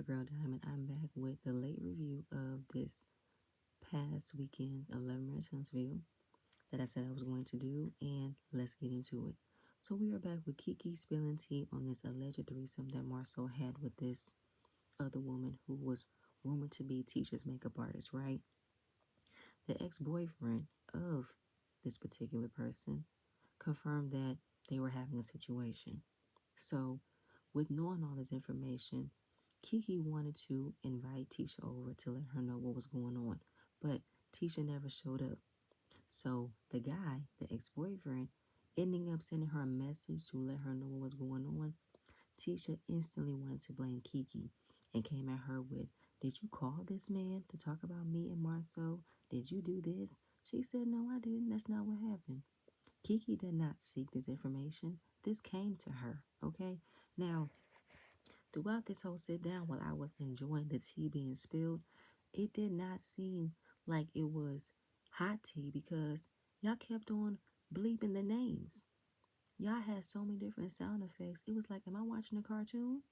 girl Diamond. I'm back with the late review of this past weekend of 11 Minutes Huntsville that I said I was going to do, and let's get into it. So we are back with Kiki spilling tea on this alleged threesome that Marcel had with this other woman who was rumored to be Tisha's makeup artist, right? The ex-boyfriend of this particular person confirmed that they were having a situation. So with knowing all this information, Kiki wanted to invite Tisha over to let her know what was going on, but Tisha never showed up. So the guy, the ex-boyfriend, ending up sending her a message to let her know what was going on. Tisha instantly wanted to blame Kiki and came at her with, "Did you call this man to talk about me and Marceau? Did you do this?" She said, "No, I didn't. That's not what happened." Kiki did not seek this information. This came to her, okay? Now, throughout this whole sit down, while I was enjoying the tea being spilled, it did not seem like it was hot tea because y'all kept on bleeping the names. Y'all had so many different sound effects. It was like, am I watching a cartoon?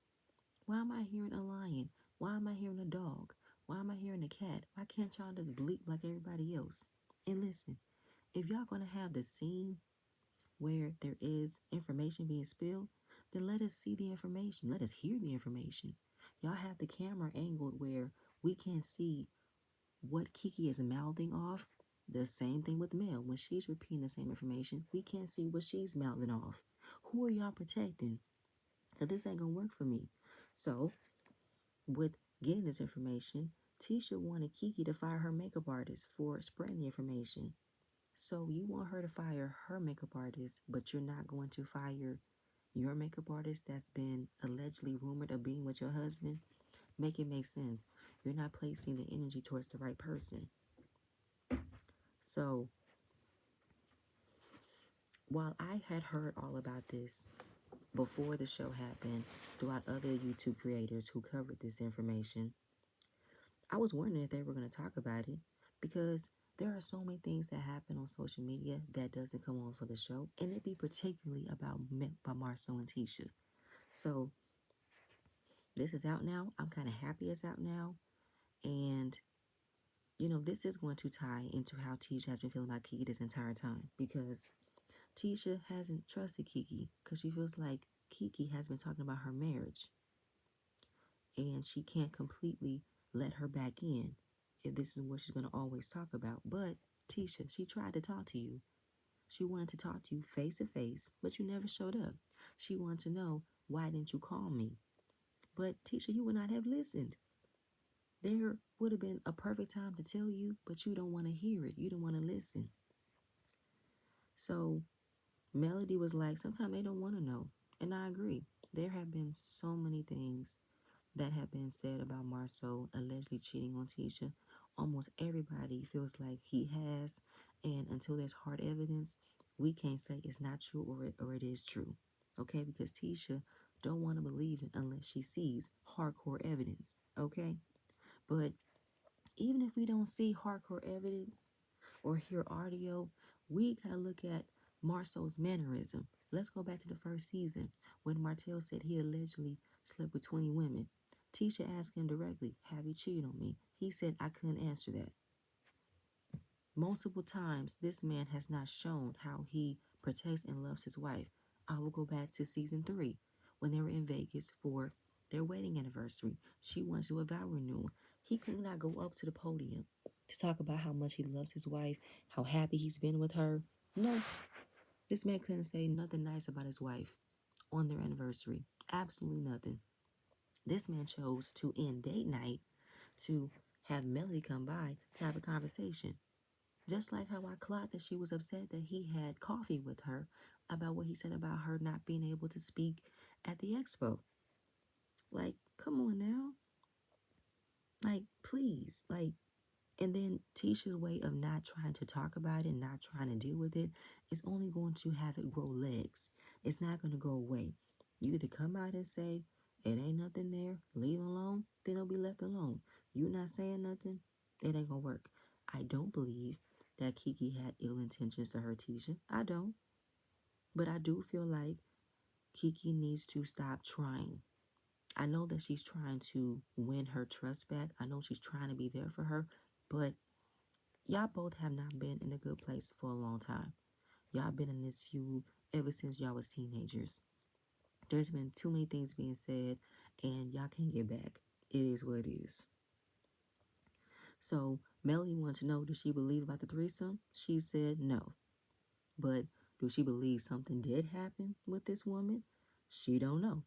Why am I hearing a lion? Why am I hearing a dog? Why am I hearing a cat? Why can't y'all just bleep like everybody else? And listen, if y'all gonna have the scene where there is information being spilled, then let us see the information. Let us hear the information. Y'all have the camera angled where we can see what Kiki is mouthing off. The same thing with Mel. When she's repeating the same information, we can't see what she's mouthing off. Who are y'all protecting? Because this ain't going to work for me. So, with getting this information, Tisha wanted Kiki to fire her makeup artist for spreading the information. So you want her to fire her makeup artist, but you're not going to fire your makeup artist that's been allegedly rumored of being with your husband? Make it make sense. You're not placing the energy towards the right person. So while I had heard all about this before the show happened, throughout other YouTube creators who covered this information, I was wondering if they were going to talk about it because there are so many things that happen on social media that doesn't come on for the show, and it be particularly about Marcel and Tisha. So this is out now. I'm kind of happy it's out now, and this is going to tie into how Tisha has been feeling about Kiki this entire time because Tisha hasn't trusted Kiki because she feels like Kiki has been talking about her marriage and she can't completely let her back in if this is what she's going to always talk about. But Tisha, she tried to talk to you. She wanted to talk to you face to face, but you never showed up. She wanted to know, why didn't you call me? But Tisha, you would not have listened. There would have been a perfect time to tell you, but you don't want to hear it. You don't want to listen. So Melody was like, sometimes they don't want to know. And I agree. There have been so many things that have been said about Marceau allegedly cheating on Tisha. Almost everybody feels like he has. And until there's hard evidence, we can't say it's not true or it is true. Okay? Because Tisha don't want to believe it unless she sees hardcore evidence. Okay? But even if we don't see hardcore evidence or hear audio, we got to look at Marceau's mannerism. Let's go back to the first season when Martell said he allegedly slept with 20 women. Tisha asked him directly, have you cheated on me? He said, I couldn't answer that. Multiple times, this man has not shown how he protects and loves his wife. I will go back to season 3 when they were in Vegas for their wedding anniversary. She wants to do a vow renewal. He could not go up to the podium to talk about how much he loves his wife, how happy he's been with her. No, this man couldn't say nothing nice about his wife on their anniversary. Absolutely nothing. This man chose to end date night to have Melody come by to have a conversation. Just like how I clocked that she was upset that he had coffee with her about what he said about her not being able to speak at the expo. Like, come on now. Like, please. Like, and then Tisha's way of not trying to talk about it, not trying to deal with it, is only going to have it grow legs. It's not going to go away. You either come out and say, it ain't nothing there, leave it alone, then it'll be left alone. You not saying nothing, it ain't going to work. I don't believe that Kiki had ill intentions to hurt Tisha. I don't. But I do feel like Kiki needs to stop trying. I know that she's trying to win her trust back. I know she's trying to be there for her, but y'all both have not been in a good place for a long time. Y'all been in this feud ever since y'all was teenagers. There's been too many things being said, and y'all can't get back. It is what it is. So Melody wanted to know, does she believe about the threesome? She said no. But do she believe something did happen with this woman? She don't know.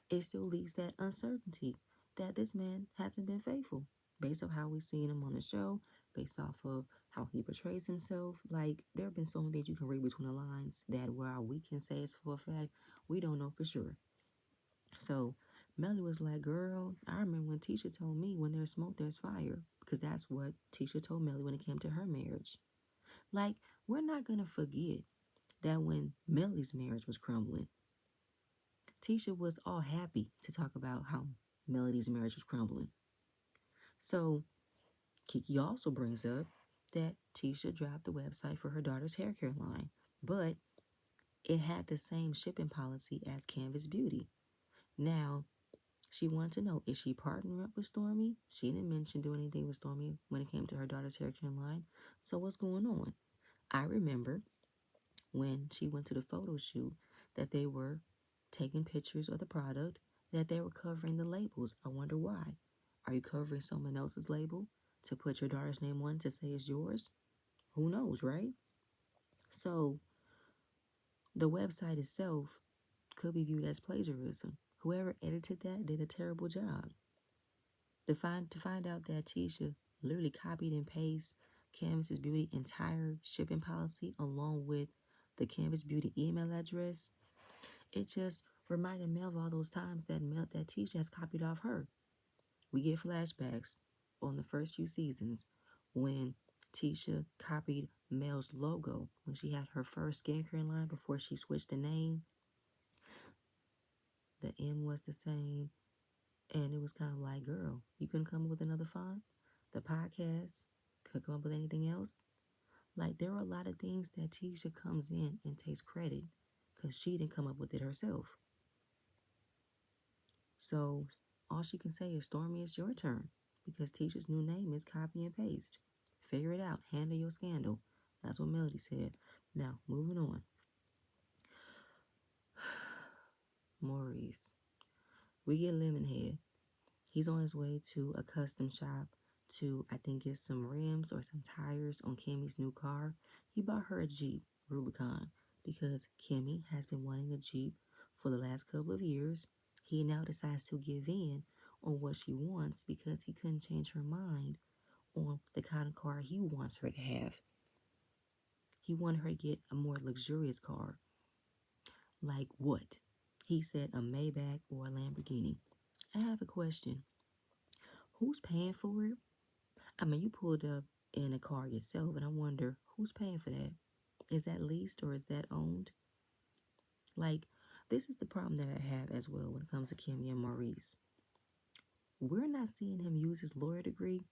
It still leaves that uncertainty that this man hasn't been faithful based on how we seen him on the show, based off of how he portrays himself. Like, there have been so many things you can read between the lines that while we can say it's for a fact, we don't know for sure. So Melly was like, girl, I remember when Tisha told me when there's smoke, there's fire. Because that's what Tisha told Melly when it came to her marriage. Like, we're not going to forget that when Melly's marriage was crumbling, Tisha was all happy to talk about how Melody's marriage was crumbling. So Kiki also brings up that Tisha dropped the website for her daughter's hair care line, but it had the same shipping policy as Canvas Beauty. Now, she wanted to know, is she partnering up with Stormy? She didn't mention doing anything with Stormy when it came to her daughter's hair care line. So what's going on? I remember when she went to the photo shoot that they were taking pictures of the product, that they were covering the labels. I wonder why. Are you covering someone else's label to put your daughter's name on to say it's yours? Who knows, right? So the website itself could be viewed as plagiarism. Whoever edited that did a terrible job. To find out that Tisha literally copied and pasted Canvas Beauty entire shipping policy along with the Canvas Beauty email address, it just reminded me of all those times that Tisha has copied off her. We get flashbacks on the first few seasons when Tisha copied Mel's logo when she had her first skincare line before she switched the name. The M was the same, and it was kind of like, girl, you couldn't come up with another font? The podcast could come up with anything else? Like, there are a lot of things that Tisha comes in and takes credit because she didn't come up with it herself. So all she can say is, Stormy, it's your turn because Tisha's new name is copy and paste. Figure it out. Handle your scandal. That's what Melody said. Now, moving on. Maurice. We get Lemonhead. He's on his way to a custom shop to, I think, get some rims or some tires on Kimmy's new car. He bought her a Jeep Rubicon because Kimmy has been wanting a Jeep for the last couple of years. He now decides to give in on what she wants because he couldn't change her mind on the kind of car he wants her to have. He wanted her to get a more luxurious car. Like what? He said a Maybach or a Lamborghini. I have a question. Who's paying for it? I mean, you pulled up in a car yourself, and I wonder who's paying for that? Is that leased or is that owned? Like, this is the problem that I have as well when it comes to Kimmy and Maurice. We're not seeing him use his lawyer degree.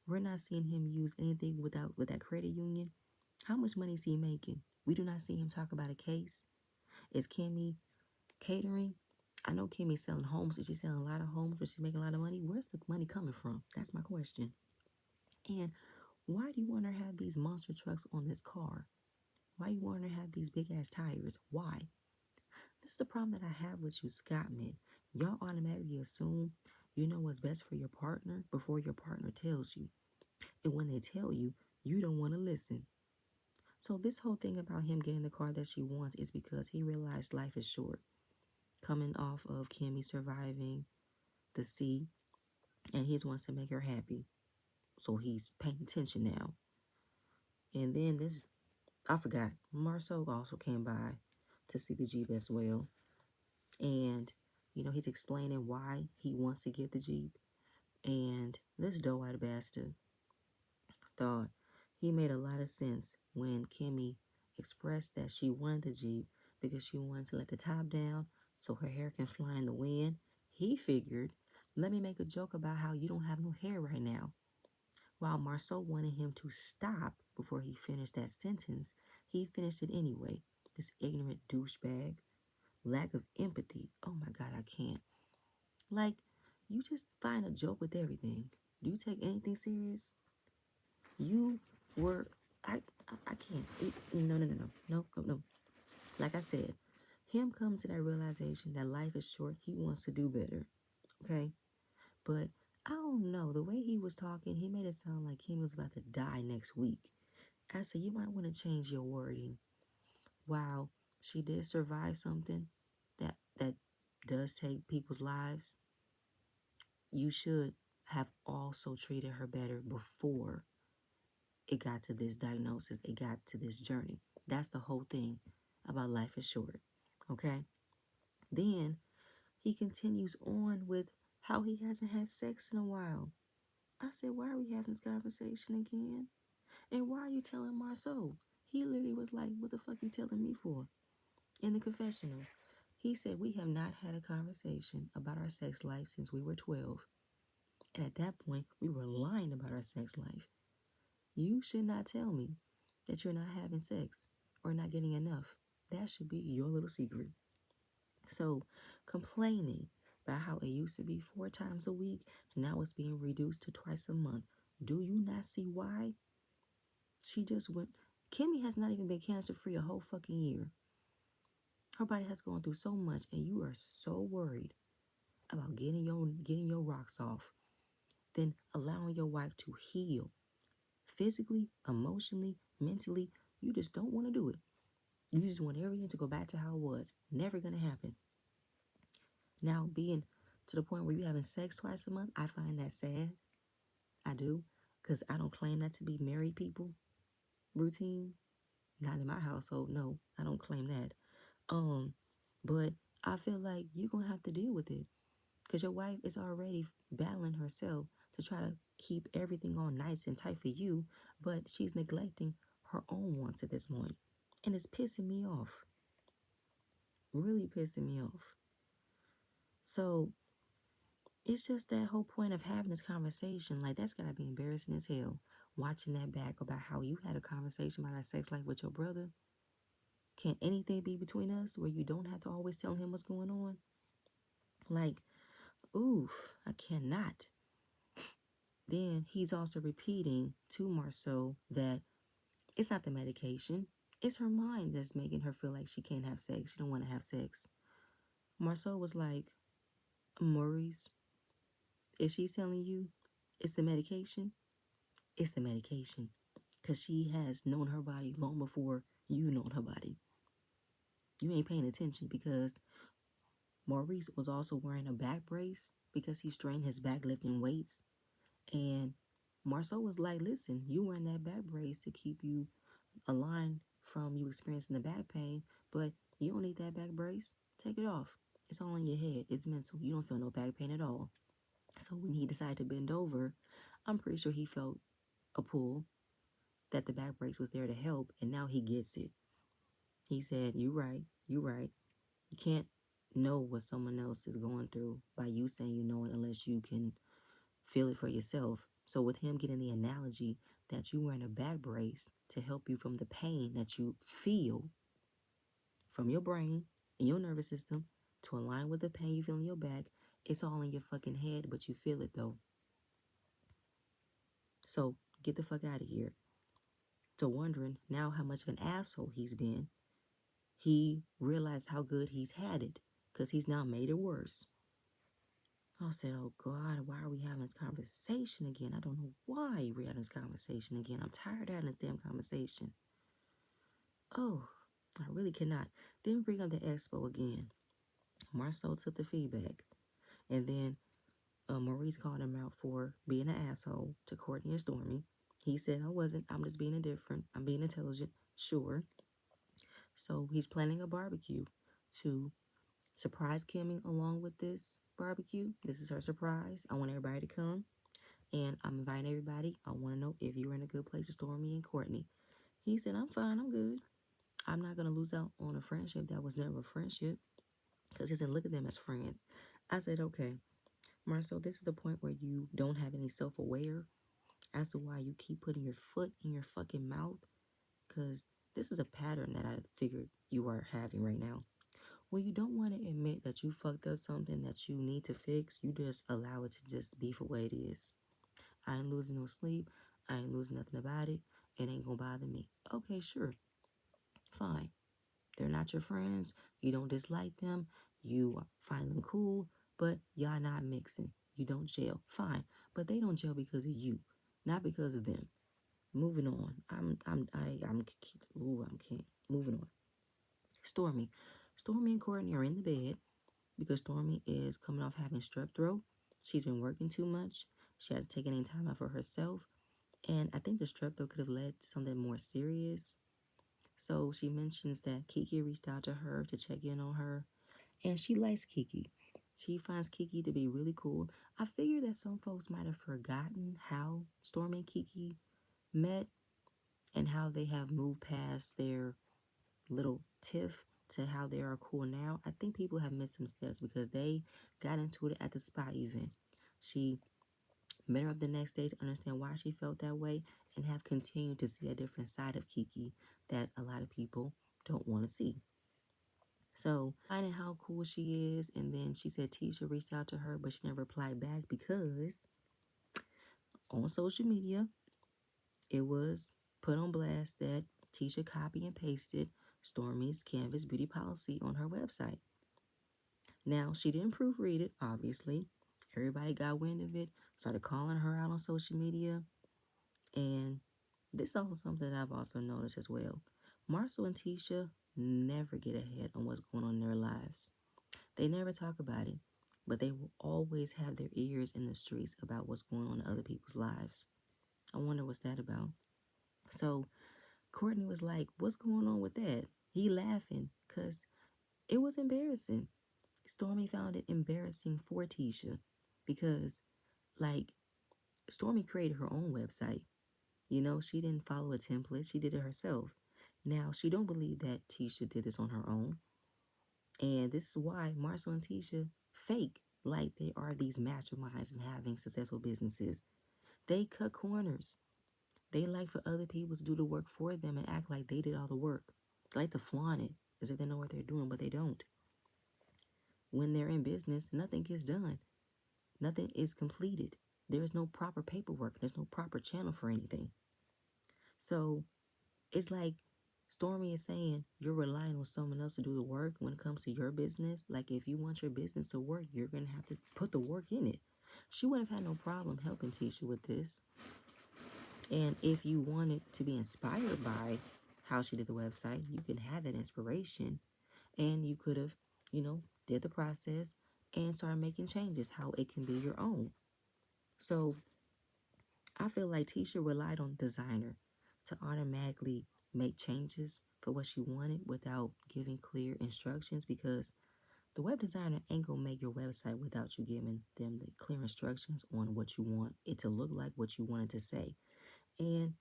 We're not seeing him use anything with that credit union. How much money is he making? We do not see him talk about a case. Is Kimmy catering? I know Kimmy's selling homes. Is she selling a lot of homes where she's making a lot of money? Where's the money coming from? That's my question. And why do you want her to have these monster trucks on this car? Why you want her to have these big ass tires? Why? This is the problem that I have with you, Scott men. Y'all automatically assume you know what's best for your partner before your partner tells you. And when they tell you, you don't want to listen. So this whole thing about him getting the car that she wants is because he realized life is short. Coming off of Kimmy surviving the sea, and he just wants to make her happy. So he's paying attention now. And then I forgot, Marceau also came by to see the Jeep as well. And, he's explaining why he wants to get the Jeep. And this doe-eyed bastard thought he made a lot of sense when Kimmy expressed that she wanted the Jeep because she wanted to let the top down so her hair can fly in the wind. He figured, let me make a joke about how you don't have no hair right now. While Marceau wanted him to stop before he finished that sentence, he finished it anyway. This ignorant douchebag. Lack of empathy. Oh my God, I can't. Like, you just find a joke with everything. Do you take anything serious? You were, I can't. No, no, no, no, no, no, no. Like I said, him coming to that realization that life is short, he wants to do better. Okay? But I don't know. The way he was talking, he made it sound like he was about to die next week. I said, you might want to change your wording. While she did survive something that does take people's lives, you should have also treated her better before it got to this diagnosis, it got to this journey. That's the whole thing about life is short. Okay? Then he continues on with how he hasn't had sex in a while. I said, why are we having this conversation again? And why are you telling Marceau? He literally was like, what the fuck you telling me for? In the confessional, he said, we have not had a conversation about our sex life since we were 12. And at that point, we were lying about our sex life. You should not tell me that you're not having sex or not getting enough. That should be your little secret. So, complaining about how it used to be 4 times a week, now it's being reduced to twice a month. Do you not see why? She just went. Kimmy has not even been cancer free a whole fucking year. Her body has gone through so much, and you are so worried about getting your rocks off, then allowing your wife to heal physically, emotionally, mentally. You just don't want to do it. You just want everything to go back to how it was. Never gonna happen. Now, being to the point where you having sex twice a month, I find that sad. I do, because I don't claim that to be married people routine. Not in my household. No, I don't claim that. Um, but I feel like you're gonna have to deal with it because your wife is already battling herself to try to keep everything all nice and tight for you, but she's neglecting her own wants at this point, and it's pissing me off. Really pissing me off. So it's just that whole point of having this conversation. Like, that's gotta be embarrassing as hell. Watching that back about how you had a conversation about our sex life with your brother. Can anything be between us where you don't have to always tell him what's going on? Like, oof, I cannot. Then he's also repeating to Marceau that it's not the medication. It's her mind that's making her feel like she can't have sex. She don't want to have sex. Marceau was like, Maurice, if she's telling you it's the medication, it's the medication. Because she has known her body long before you known her body. You ain't paying attention because Maurice was also wearing a back brace because he strained his back lifting weights. And Marceau was like, listen, you wearing that back brace to keep you aligned from you experiencing the back pain, but you don't need that back brace. Take it off. It's all in your head. It's mental. You don't feel no back pain at all. So when he decided to bend over, I'm pretty sure he felt a pull that the back brace was there to help, and now he gets it. He said, you right. You right. You can't know what someone else is going through by you saying you know it unless you can feel it for yourself. So with him getting the analogy that you wearing a back brace to help you from the pain that you feel from your brain and your nervous system to align with the pain you feel in your back, it's all in your fucking head, but you feel it though. So get the fuck out of here. So wondering now how much of an asshole he's been, he realized how good he's had it because he's now made it worse. I said, oh God, why are we having this conversation again? I don't know why we're having this conversation again. I'm tired of having this damn conversation. Oh, I really cannot. Then bring up the expo again. Marceau took the feedback. And then Maurice called him out for being an asshole to Courtney and Stormy. He said, I wasn't. I'm just being indifferent. I'm being intelligent. Sure. So he's planning a barbecue to surprise Kimmy along with this barbecue. This is her surprise. I want everybody to come. And I'm inviting everybody. I want to know if you're in a good place with Stormy and Courtney. He said, I'm fine. I'm good. I'm not going to lose out on a friendship that was never a friendship because he said, look at them as friends. I said, okay, Marcel, this is the point where you don't have any self-aware as to why you keep putting your foot in your fucking mouth because this is a pattern that I figured you are having right now. When you don't want to admit that you fucked up something that you need to fix, you just allow it to just be for what it is. I ain't losing no sleep. I ain't losing nothing about it. It ain't gonna bother me. Okay, sure. Fine. They're not your friends. You don't dislike them. You find them cool, but y'all not mixing. You don't gel. Fine. But they don't gel because of you, not because of them. Moving on. I'm can't. Moving on. Stormy. Stormy and Courtney are in the bed because Stormy is coming off having strep throat. She's been working too much. She hasn't taken any time out for herself. And I think the strep throat could have led to something more serious. So she mentions that Kiki reached out to her to check in on her. And she likes Kiki. She finds Kiki to be really cool. I figure that some folks might have forgotten how Stormy and Kiki met and how they have moved past their little tiff to how they are cool now. I think people have missed some steps because they got into it at the spa event. She met her up the next day to understand why she felt that way and have continued to see a different side of Kiki that a lot of people don't want to see. So finding how cool she is, and then she said Tisha reached out to her, but she never replied back because on social media it was put on blast that Tisha copied and pasted Stormy's Canvas beauty policy on her website. Now, she didn't proofread it, obviously. Everybody got wind of it, started calling her out on social media. And this is also something that I've also noticed as well. Marcel and Tisha never get ahead on what's going on in their lives. They never talk about it, but they will always have their ears in the streets about what's going on in other people's lives. I wonder what's that about. So Courtney was like, what's going on with that? He laughing because it was embarrassing. Stormy found it embarrassing for Tisha because, like, Stormy created her own website. You know, she didn't follow a template. She did it herself. Now, she don't believe that Tisha did this on her own. And this is why Marcel and Tisha fake like they are these masterminds and having successful businesses. They cut corners. They like for other people to do the work for them and act like they did all the work. They like to flaunt it as if they know what they're doing, but they don't. When they're in business, nothing gets done. Nothing is completed. There is no proper paperwork. There's no proper channel for anything. So it's like Stormy is saying you're relying on someone else to do the work when it comes to your business. Like if you want your business to work, you're going to have to put the work in it. She would have had no problem helping Tisha with this. And if you wanted to be inspired by how she did the website, you can have that inspiration. And you could have, did the process and started making changes, how it can be your own. So I feel like Tisha relied on designer to automatically make changes for what she wanted without giving clear instructions because the web designer ain't gonna make your website without you giving them the clear instructions on what you want it to look like, what you want it to say. And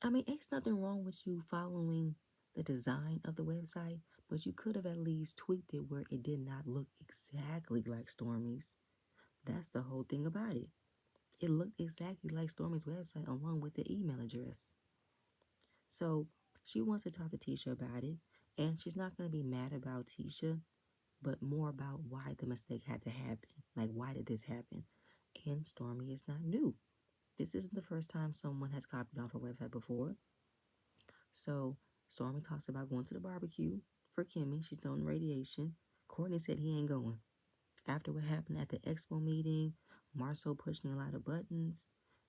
I mean, ain't nothing wrong with you following the design of the website, but you could have at least tweaked it where it did not look exactly like Stormy's. That's the whole thing about it. It looked exactly like Stormy's website along with the email address. So she wants to talk to Tisha about it, and she's not going to be mad about Tisha, but more about why the mistake had to happen. Like, why did this happen? And Stormy is not new. This isn't the first time someone has copied off her website before. So Stormy talks about going to the barbecue for Kimmy. She's doing radiation. Courtney said he ain't going. After what happened at the expo meeting, Marceau pushing a lot of buttons,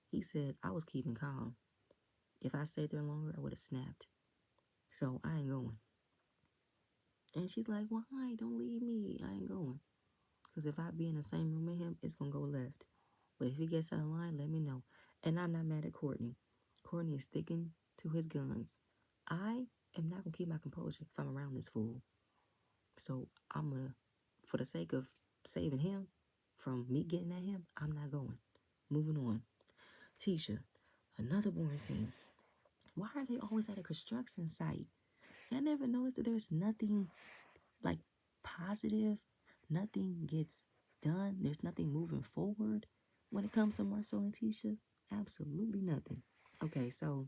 he said, I was keeping calm. If I stayed there longer, I would have snapped. So I ain't going. And she's like, why? Don't leave me. I ain't going. Because if I be in the same room with him, it's going to go left. But if he gets out of line, let me know. And I'm not mad at Courtney. Courtney is sticking to his guns. I am not going to keep my composure if I'm around this fool. So I'm going to, for the sake of saving him from me getting at him, I'm not going. Moving on. Tisha, another boring scene. Why are they always at a construction site? I never noticed that there's nothing like positive. Nothing gets done. There's nothing moving forward when it comes to Marcel and Tisha. Absolutely nothing. Okay, so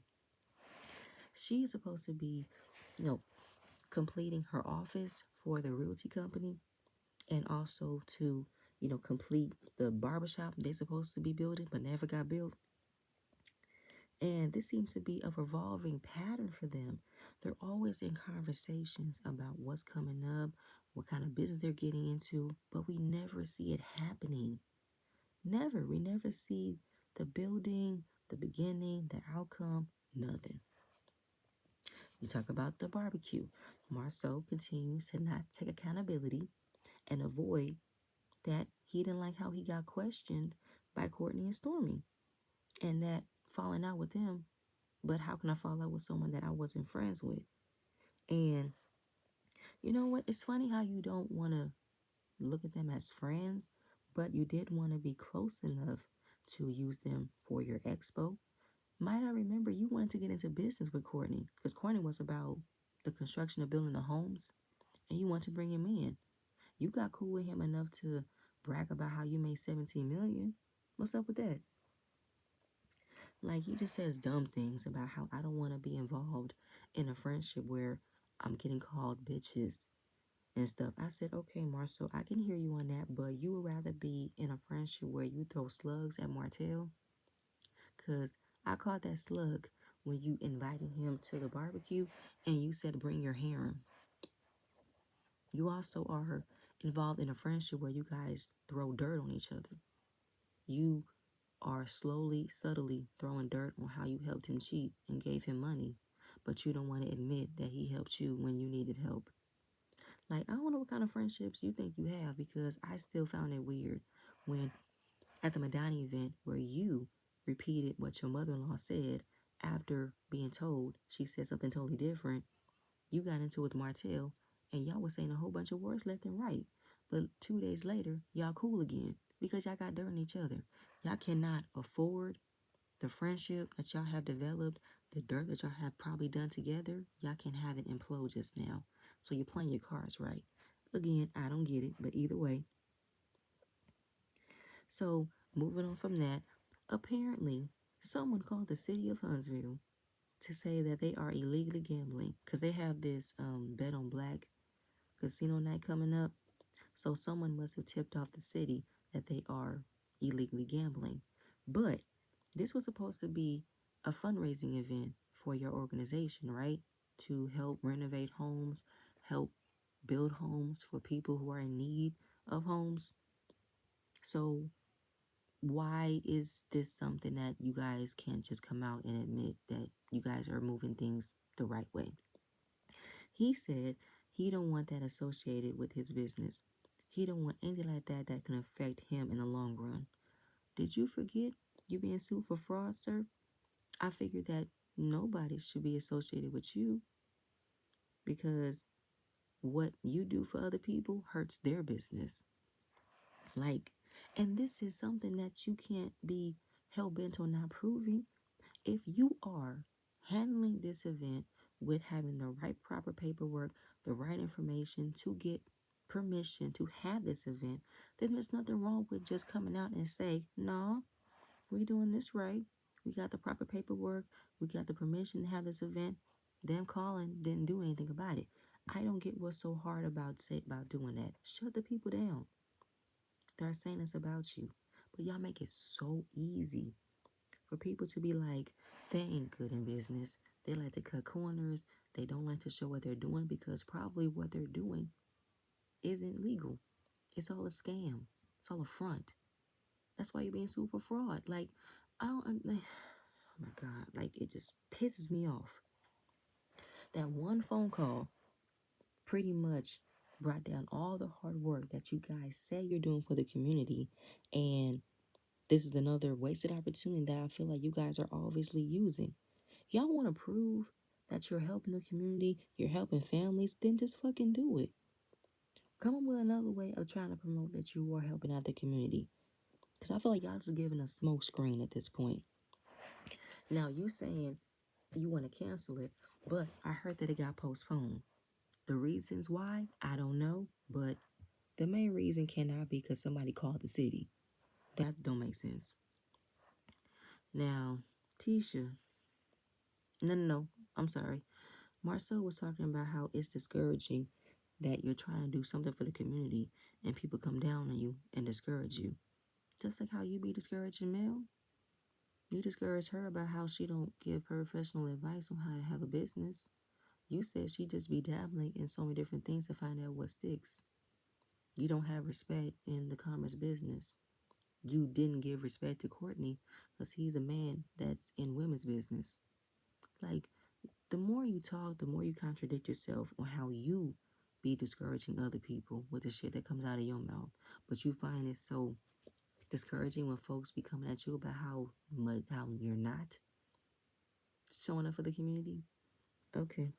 she's supposed to be, completing her office for the realty company and also to, complete the barbershop they're supposed to be building but never got built. And this seems to be a revolving pattern for them. They're always in conversations about what's coming up, what kind of business they're getting into, but we never see it happening. Never. We never see the building, the beginning, the outcome, nothing. You talk about the barbecue. Marceau continues to not take accountability and avoid that he didn't like how he got questioned by Courtney and Stormy and that falling out with them. But how can I fall out with someone that I wasn't friends with? And you know what? It's funny how you don't want to look at them as friends, but you did want to be close enough to use them for your expo. Might I remember you wanted to get into business with Courtney because Courtney was about the construction of building the homes and you want to bring him in. You got cool with him enough to brag about how you made 17 million. What's up with that? Like he just says dumb things about how I don't want to be involved in a friendship where I'm getting called bitches and stuff. I said, okay, Marcel, I can hear you on that, but you would rather be in a friendship where you throw slugs at Martell? Because I caught that slug when you invited him to the barbecue and you said, bring your harem. You also are involved in a friendship where you guys throw dirt on each other. You are slowly, subtly throwing dirt on how you helped him cheat and gave him money, but you don't want to admit that he helped you when you needed help. Like, I don't know what kind of friendships you think you have because I still found it weird when at the Madani event where you repeated what your mother-in-law said after being told she said something totally different. You got into it with Martell and y'all was saying a whole bunch of words left and right. But 2 days later, y'all cool again because y'all got dirt on each other. Y'all cannot afford the friendship that y'all have developed, the dirt that y'all have probably done together. Y'all can have it implode just now. So you're playing your cards right. Again, I don't get it, but either way. So moving on from that, apparently someone called the city of Huntsville to say that they are illegally gambling because they have this bet on black casino night coming up. So someone must have tipped off the city that they are illegally gambling. But this was supposed to be a fundraising event for your organization, right? To help renovate homes, help build homes for people who are in need of homes. So why is this something that you guys can't just come out and admit that you guys are moving things the right way? He said he don't want that associated with his business. He don't want anything like that that can affect him in the long run. Did you forget you being sued for fraud, sir? I figured that nobody should be associated with you because what you do for other people hurts their business. Like, and this is something that you can't be hell bent on not proving. If you are handling this event with having the right proper paperwork, the right information to get permission to have this event, then there's nothing wrong with just coming out and say, no, we doing this right. We got the proper paperwork. We got the permission to have this event. Them calling didn't do anything about it. I don't get what's so hard about doing that. Shut the people down. They're saying it's about you. But y'all make it so easy for people to be like, they ain't good in business. They like to cut corners. They don't like to show what they're doing because probably what they're doing isn't legal. It's all a scam. It's all a front. That's why you're being sued for fraud. Like, I don't, oh my God, like it just pisses me off. That one phone call pretty much brought down all the hard work that you guys say you're doing for the community. And this is another wasted opportunity that I feel like you guys are obviously using. Y'all want to prove that you're helping the community, you're helping families, then just fucking do it. Come up with another way of trying to promote that you are helping out the community. Because I feel like y'all just giving a smoke screen at this point. Now, you saying you want to cancel it, but I heard that it got postponed. The reasons why, I don't know, but the main reason cannot be because somebody called the city. That don't make sense. Now, Tisha, no, I'm sorry. Marcel was talking about how it's discouraging that you're trying to do something for the community and people come down on you and discourage you. Just like how you be discouraging Mel, you discourage her about how she don't give professional advice on how to have a business. You said she just be dabbling in so many different things to find out what sticks. You don't have respect in the commerce business. You didn't give respect to Courtney because he's a man that's in women's business. Like, the more you talk, the more you contradict yourself on how you be discouraging other people with the shit that comes out of your mouth. But you find it so discouraging when folks be coming at you about how you're not showing up for the community. Okay.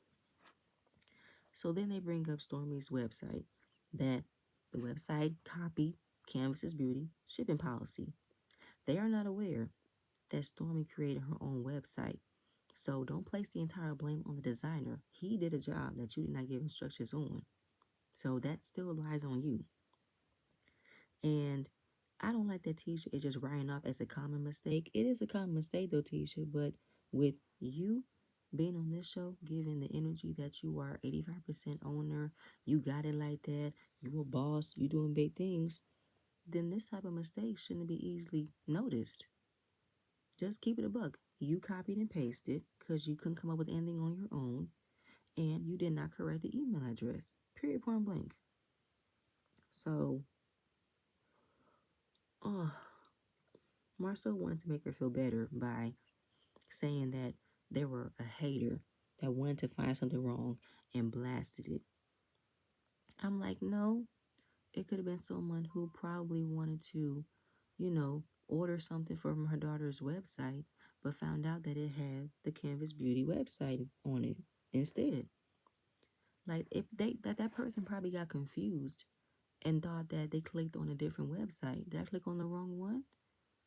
So then they bring up Stormy's website, that the website copied Canvas's beauty shipping policy. They are not aware that Stormy created her own website. So don't place the entire blame on the designer. He did a job that you did not give instructions on. So that still lies on you. And I don't like that Tisha is just writing off as a common mistake. It is a common mistake though, Tisha, but with you being on this show, giving the energy that you are 85% owner, you got it like that, you a boss, you doing big things, then this type of mistake shouldn't be easily noticed. Just keep it a buck. You copied and pasted because you couldn't come up with anything on your own, and you did not correct the email address. Period, point blank. So, uh, Marcel wanted to make her feel better by saying that they were a hater that wanted to find something wrong and blasted it. I'm like, no, it could have been someone who probably wanted to, order something from her daughter's website, but found out that it had the Canvas Beauty website on it instead. Like if that person probably got confused and thought that they clicked on a different website. Did I click on the wrong one?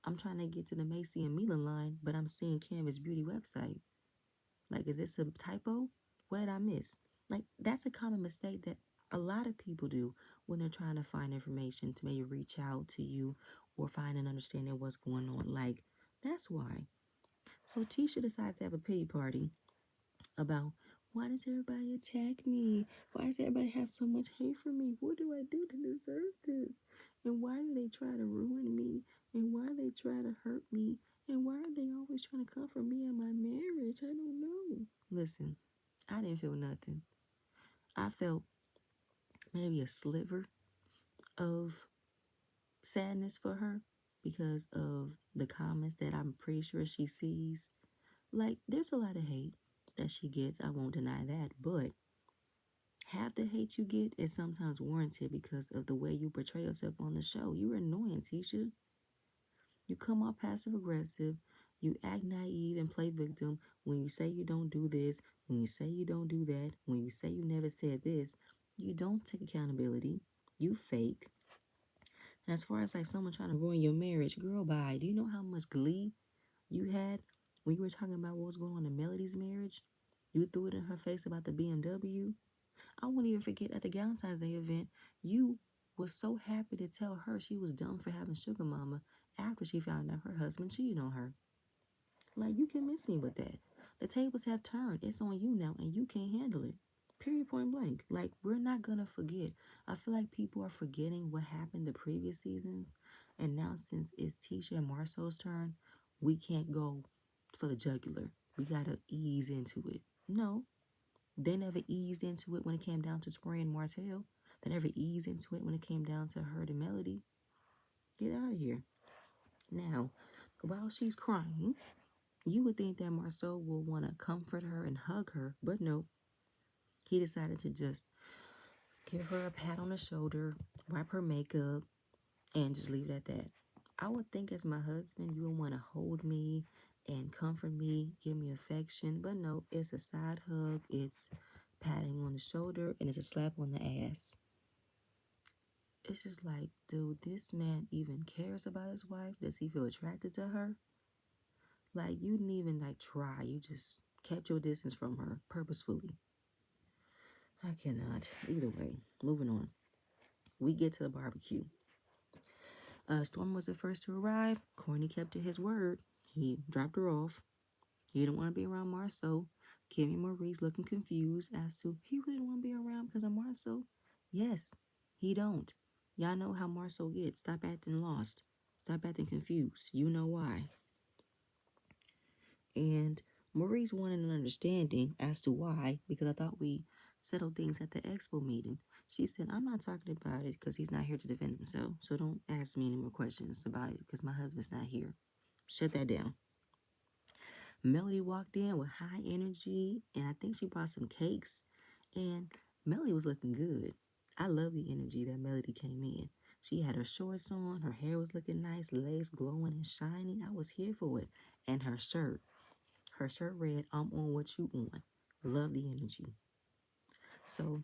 I'm trying to get to the Macy and Mila line, but I'm seeing Canvas Beauty website. Like, is this a typo? What did I miss? Like, that's a common mistake that a lot of people do when they're trying to find information to maybe reach out to you or find an understanding of what's going on. Like, that's why. So Tisha decides to have a pity party about why does everybody attack me? Why does everybody have so much hate for me? What do I do to deserve this? And why do they try to ruin me? And why do they try to hurt me? And why are they always trying to come for me and my marriage? I don't know. Listen, I didn't feel nothing. I felt maybe a sliver of sadness for her because of the comments that I'm pretty sure she sees. Like, there's a lot of hate that she gets. I won't deny that. But half the hate you get is sometimes warranted because of the way you portray yourself on the show. You're annoying, Tisha. You come off passive aggressive. You act naive and play victim when you say you don't do this, when you say you don't do that, when you say you never said this. You don't take accountability. You fake. And as far as like someone trying to ruin your marriage, girl, bye. Do you know how much glee you had when you were talking about what was going on in Melody's marriage? You threw it in her face about the BMW. I won't even forget at the Valentine's Day event, you was so happy to tell her she was dumb for having sugar mama after she found out her husband cheated on her. Like, you can miss me with that. The tables have turned. It's on you now, and you can't handle it. Period, point blank. Like, we're not gonna forget. I feel like people are forgetting what happened the previous seasons, and now since it's Tisha and Marcel's turn, we can't go for the jugular. We gotta ease into it. No, they never eased into it when it came down to Spray and Martell. They never eased into it when it came down to her and Melody. Get out of here. Now, while she's crying, you would think that Marceau will want to comfort her and hug her, but no. He decided to just give her a pat on the shoulder, wipe her makeup, and just leave it at that. I would think as my husband, you would want to hold me and comfort me, give me affection, but no, it's a side hug, it's patting on the shoulder, and it's a slap on the ass. It's just like, dude, this man even cares about his wife? Does he feel attracted to her? Like, you didn't even like try. You just kept your distance from her purposefully. I cannot. Either way, moving on. We get to the barbecue. Storm was the first to arrive. Courtney kept to his word. He dropped her off. He didn't want to be around Marceau. Kim and Maurice looking confused as to he really don't want to be around because of Marcel. Yes, he don't. Y'all know how Marcel gets. Stop acting lost. Stop acting confused. You know why. And Maurice wanted an understanding as to why, because I thought we settled things at the expo meeting. She said, I'm not talking about it because he's not here to defend himself. So don't ask me any more questions about it because my husband's not here. Shut that down. Melody walked in with high energy, and I think she brought some cakes. And Melody was looking good. I love the energy that Melody came in. She had her shorts on, her hair was looking nice, legs glowing and shiny. I was here for it. And her shirt. Her shirt read, I'm on what you on. Love the energy. So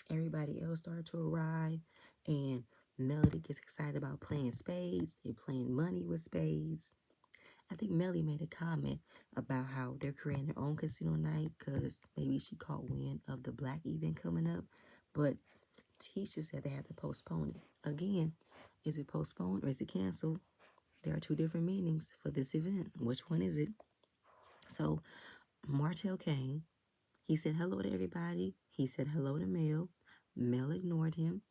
everybody else started to arrive, and Melody gets excited about playing spades. They're playing money with spades. I think Melly made a comment about how they're creating their own casino night because maybe she caught wind of the black event coming up. But Tisha said they had to postpone it. Again, is it postponed or is it canceled? There are two different meanings for this event. Which one is it? So Martell came. He said hello to everybody. He said hello to Mel. Mel ignored him.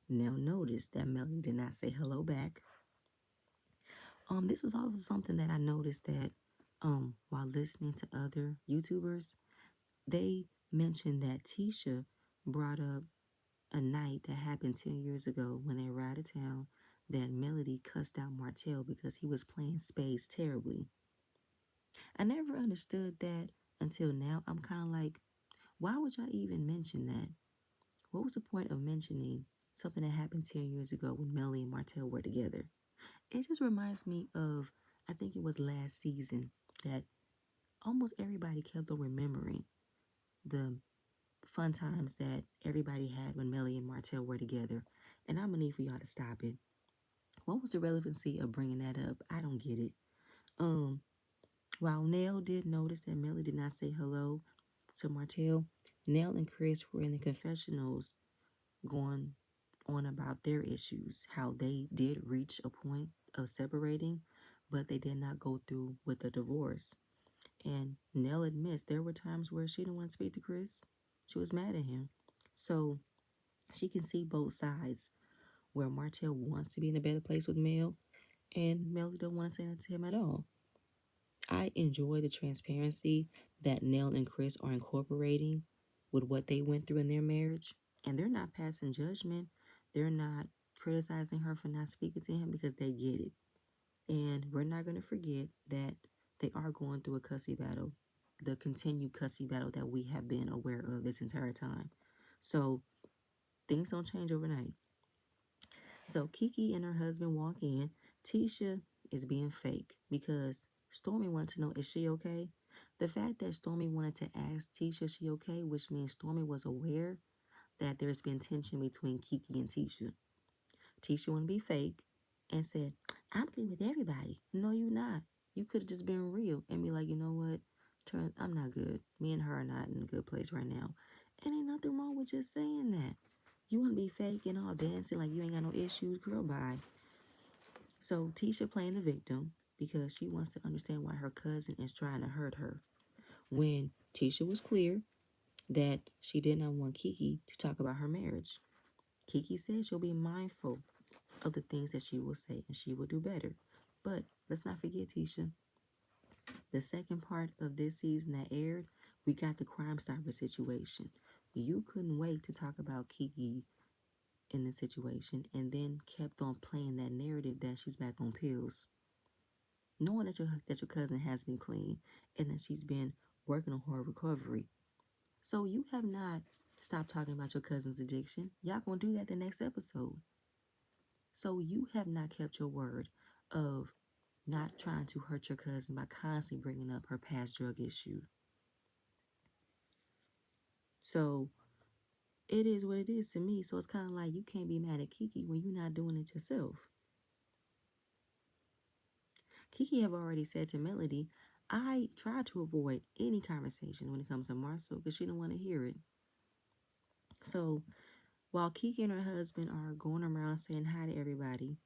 Now notice that Melly did not say hello back. This was also something that I noticed that while listening to other YouTubers, they mentioned that Tisha brought up a night that happened 10 years ago when they were out of town that Melody cussed out Martell because he was playing spades terribly. I never understood that until now. I'm kind of like, why would y'all even mention that? What was the point of mentioning something that happened 10 years ago when Melody and Martell were together? It just reminds me of, I think it was last season, that almost everybody kept on remembering the fun times that everybody had when Melly and Martell were together. And I'm gonna need for y'all to stop it. What was the relevancy of bringing that up? I don't get it. Um, while Nell did notice that Melly did not say hello to Martell, Nell and Chris were in the confessionals going on about their issues, how they did reach a point of separating, but they did not go through with the divorce. And Nell admits there were times where she didn't want to speak to Chris. She was mad at him. So she can see both sides where Martell wants to be in a better place with Mel and Mel don't want to say that to him at all. I enjoy the transparency that Nell and Chris are incorporating with what they went through in their marriage. And they're not passing judgment. They're not criticizing her for not speaking to him because they get it. And we're not going to forget that they are going through a cussy battle, the continued cussy battle that we have been aware of this entire time. So things don't change overnight. So Kiki and her husband walk in. Tisha is being fake because Stormy wanted to know, is she okay? The fact that Stormy wanted to ask Tisha, is she okay, which means Stormy was aware that there's been tension between Kiki and Tisha. Tisha want to be fake and said, I'm good with everybody. No, you're not. You could have just been real and be like, you know what? I'm not good. Me and her are not in a good place right now. And ain't nothing wrong with just saying that. You want to be fake and all dancing like you ain't got no issues, girl, bye. So Tisha playing the victim because she wants to understand why her cousin is trying to hurt her. When Tisha was clear that she did not want Kiki to talk about her marriage. Kiki said she'll be mindful of the things that she will say and she will do better. But let's not forget, Tisha, the second part of this season that aired, we got the Crime Stopper situation. You couldn't wait to talk about Kiki in the situation and then kept on playing that narrative that she's back on pills. Knowing that your cousin has been clean and that she's been working on her recovery. So you have not stopped talking about your cousin's addiction. Y'all gonna do that the next episode. So you have not kept your word of not trying to hurt your cousin by constantly bringing up her past drug issue. So it is what it is to me. So it's kind of like you can't be mad at Kiki when you're not doing it yourself. Kiki have already said to Melody, I try to avoid any conversation when it comes to Marcel because she don't want to hear it. So while Kiki and her husband are going around saying hi to everybody,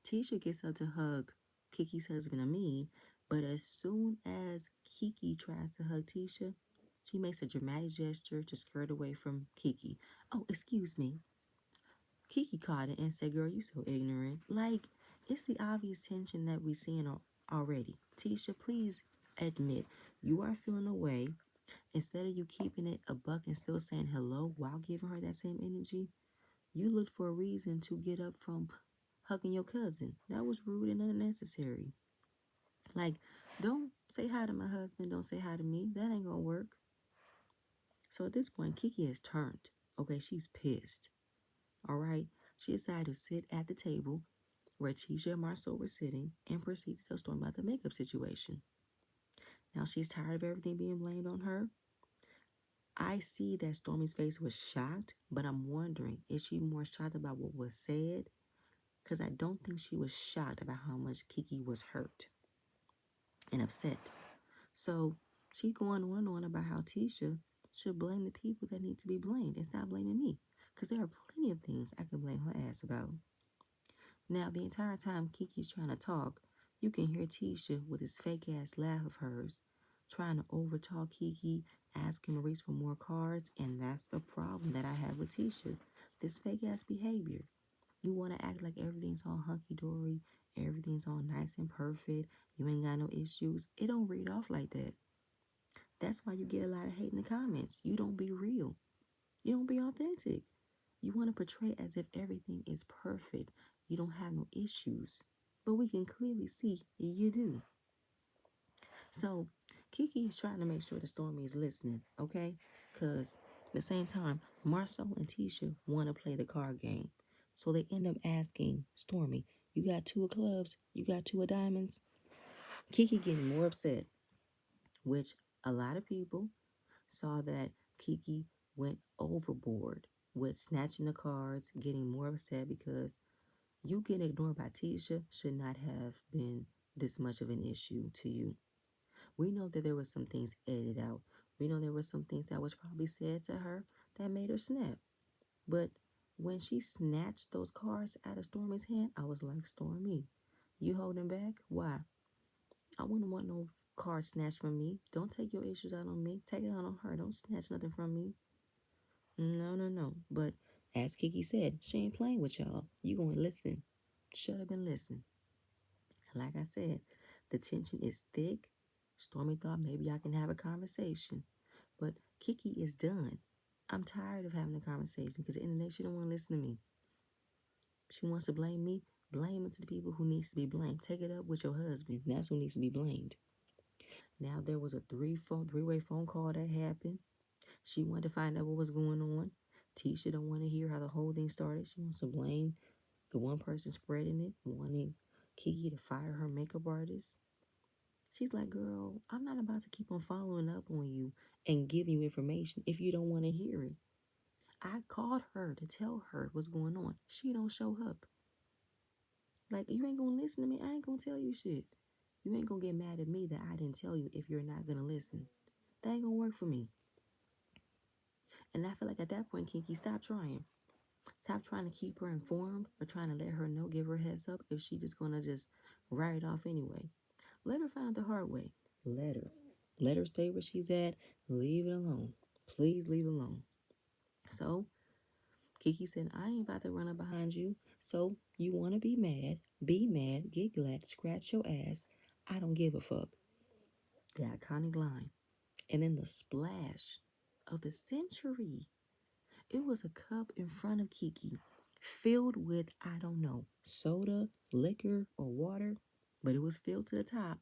Tisha gets up to hug Kiki's husband Amin, but as soon as Kiki tries to hug Tisha, She makes a dramatic gesture to skirt away from Kiki. Oh, excuse me. Kiki caught it and said, "Girl, you so ignorant." Like, it's the obvious tension that we seeing already. Tisha, please admit you are feeling away. Instead of you keeping it a buck and still saying hello while giving her that same energy, you looked for a reason to get up from hugging your cousin. That was rude and unnecessary. Like, don't say hi to my husband, don't say hi to me. That ain't gonna work. So at this point, Kiki has turned. Okay, she's pissed. All right. She decided to sit at the table where Tisha and Marcel were sitting and proceed to tell Storm about the makeup situation. Now she's tired of everything being blamed on her. I see that Stormy's face was shocked, but I'm wondering, is she more shocked about what was said? Because I don't think she was shocked about how much Kiki was hurt and upset. So she's going on and on about how Tisha should blame the people that need to be blamed and stop blaming me. Because there are plenty of things I can blame her ass about. Now, the entire time Kiki's trying to talk, you can hear Tisha with his fake ass laugh of hers, trying to overtalk Kiki, asking Maurice for more cards, and that's the problem that I have with Tisha. This fake ass behavior. You want to act like everything's all hunky dory, everything's all nice and perfect, you ain't got no issues. It don't read off like that. That's why you get a lot of hate in the comments. You don't be real. You don't be authentic. You want to portray as if everything is perfect. You don't have no issues. But we can clearly see you do. So Kiki is trying to make sure that Stormy is listening, okay? Because at the same time, Marcel and Tisha want to play the card game. So they end up asking Stormy, you got two of clubs? You got two of diamonds? Kiki getting more upset, which a lot of people saw that Kiki went overboard with snatching the cards, getting more upset because you getting ignored by Tisha should not have been this much of an issue to you. We know that there were some things edited out. We know there were some things that was probably said to her that made her snap. But when she snatched those cards out of Stormy's hand, I was like, Stormy, you holding back? Why? I wouldn't want no card snatched from me. Don't take your issues out on me. Take it out on her. Don't snatch nothing from me. No, no, no. But as Kiki said, she ain't playing with y'all. You going to listen. Shut up and listen. Like I said, the tension is thick. Stormy thought maybe I can have a conversation. But Kiki is done. I'm tired of having a conversation because at the end of the day, she don't want to listen to me. She wants to blame me. Blame it to the people who needs to be blamed. Take it up with your husband. That's who needs to be blamed. Now there was a three-way phone call that happened. She wanted to find out what was going on. Tisha don't want to hear how the whole thing started. She wants to blame the one person spreading it, wanting Kiki to fire her makeup artist. She's like, girl, I'm not about to keep on following up on you and giving you information if you don't want to hear it. I called her to tell her what's going on. She don't show up. Like, you ain't gonna listen to me. I ain't gonna tell you shit. You ain't gonna get mad at me that I didn't tell you if you're not gonna listen. That ain't gonna work for me. And I feel like at that point, Kiki, stop trying. Stop trying to keep her informed or trying to let her know, give her a heads up if she just gonna just write it off anyway. Let her find out the hard way. Let her. Let her stay where she's at. Leave it alone. Please leave it alone. So Kiki said, I ain't about to run up behind you. So you want to be mad, get glad, scratch your ass. I don't give a fuck. The iconic line. And then the splash of the century. It was a cup in front of Kiki filled with, I don't know, soda, liquor, or water, but it was filled to the top.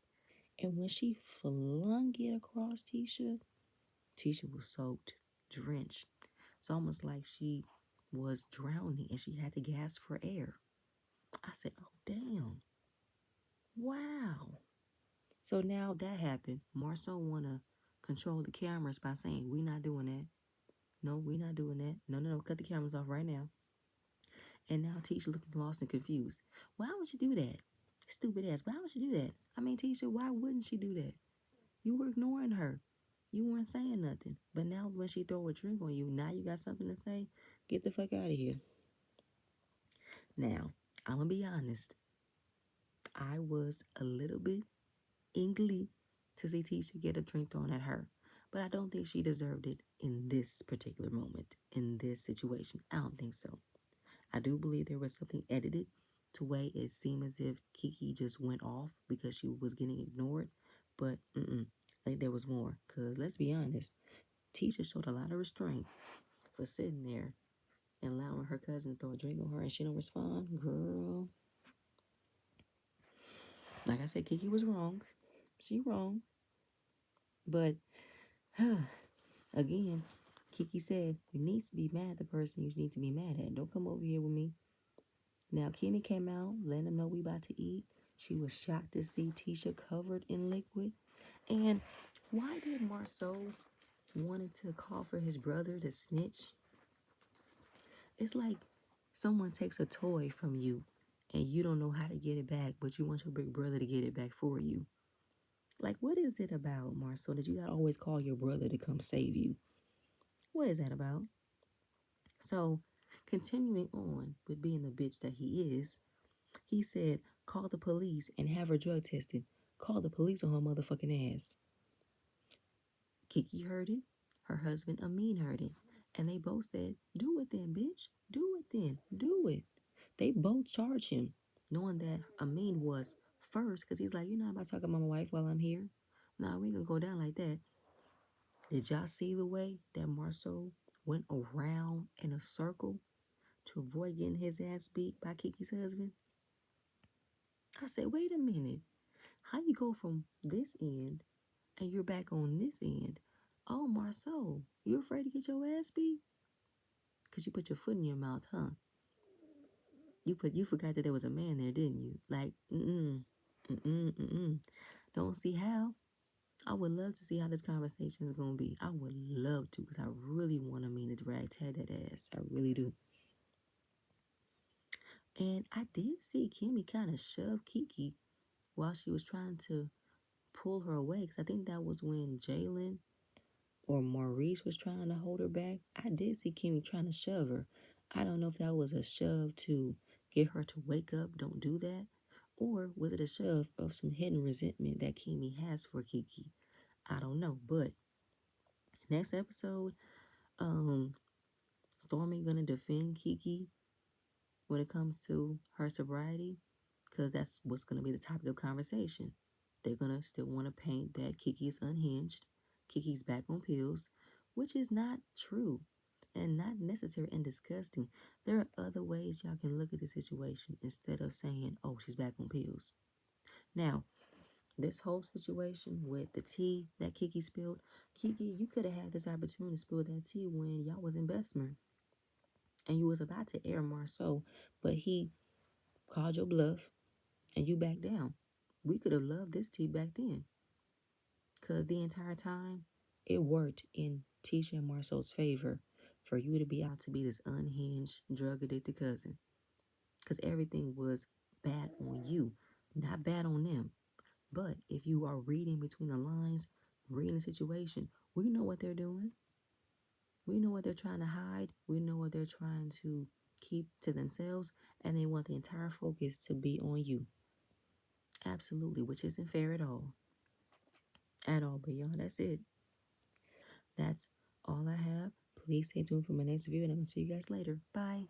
And when she flung it across Tisha, Tisha was soaked, drenched. It's almost like she was drowning and she had to gasp for air. I said, oh, damn. Wow. So now that happened. Marcel want to control the cameras by saying, we not doing that. No, we not doing that. No, no, no. Cut the cameras off right now. And now Tisha looking lost and confused. Why would you do that? Stupid ass. Why would you do that? I mean, Tisha, why wouldn't she do that? You were ignoring her. You weren't saying nothing. But now when she throw a drink on you, now you got something to say? Get the fuck out of here. Now, I'm going to be honest. I was a little bit in glee to see Tisha get a drink thrown at her. But I don't think she deserved it in this particular moment, in this situation. I don't think so. I do believe there was something edited to way it seemed as if Kiki just went off because she was getting ignored. But I think there was more. Because let's be honest, Tisha showed a lot of restraint for sitting there and allowing her cousin to throw a drink on her and she don't respond. Girl, like I said, Kiki was wrong. She wrong. But again, Kiki said, you need to be mad at the person you need to be mad at. Don't come over here with me. Now, Kimmy came out, letting them know we about to eat. She was shocked to see Tisha covered in liquid. And why did Marceau wanted to call for his brother to snitch? It's like someone takes a toy from you and you don't know how to get it back, but you want your big brother to get it back for you. Like, what is it about, Marceau, that you gotta always call your brother to come save you? What is that about? So, continuing on with being the bitch that he is, he said, call the police and have her drug tested. Call the police on her motherfucking ass. Kiki heard it. Her husband Amin heard it. And they both said, do it then, bitch. Do it then. Do it. They both charged him, knowing that Amin was first, because he's like, you're not about to talk about my wife while I'm here. Nah, we ain't gonna go down like that. Did y'all see the way that Marceau went around in a circle to avoid getting his ass beat by Kiki's husband? I said, wait a minute. How you go from this end and you're back on this end? Oh, Marceau, you afraid to get your ass beat? Because you put your foot in your mouth, huh? You forgot that there was a man there, didn't you? Like, Don't see how. I would love to see how this conversation is going to be. I would love to because I really want to mean to drag tag that ass. I really do. And I did see Kimmy kind of shove Kiki while she was trying to pull her away. Because I think that was when Jalen or Maurice was trying to hold her back. I did see Kimmy trying to shove her. I don't know if that was a shove to get her to wake up, don't do that, or was it a shove of some hidden resentment that Kimmy has for Kiki? I don't know. But next episode, Stormy gonna defend Kiki when it comes to her sobriety, because that's what's gonna be the topic of conversation. They're gonna still want to paint that Kiki's unhinged, Kiki's back on pills, which is not true and not necessary and disgusting. There are other ways y'all can look at the situation instead of saying, oh, she's back on pills. Now, this whole situation with the tea that Kiki spilled, Kiki, you could have had this opportunity to spill that tea when y'all was in Bessemer and you was about to air Marceau, but he called your bluff and you backed down. We could have loved this tea back then because the entire time it worked in Tisha and Marceau's favor for you to be out to be this unhinged, drug addicted cousin because everything was bad on you, not bad on them. But if you are reading between the lines, reading the situation, we know what they're doing. We know what they're trying to hide. We know what they're trying to keep to themselves. And they want the entire focus to be on you. Absolutely, which isn't fair at all. At all. But y'all, that's it. That's all I have. Please stay tuned for my next video and I'm going to see you guys later. Bye.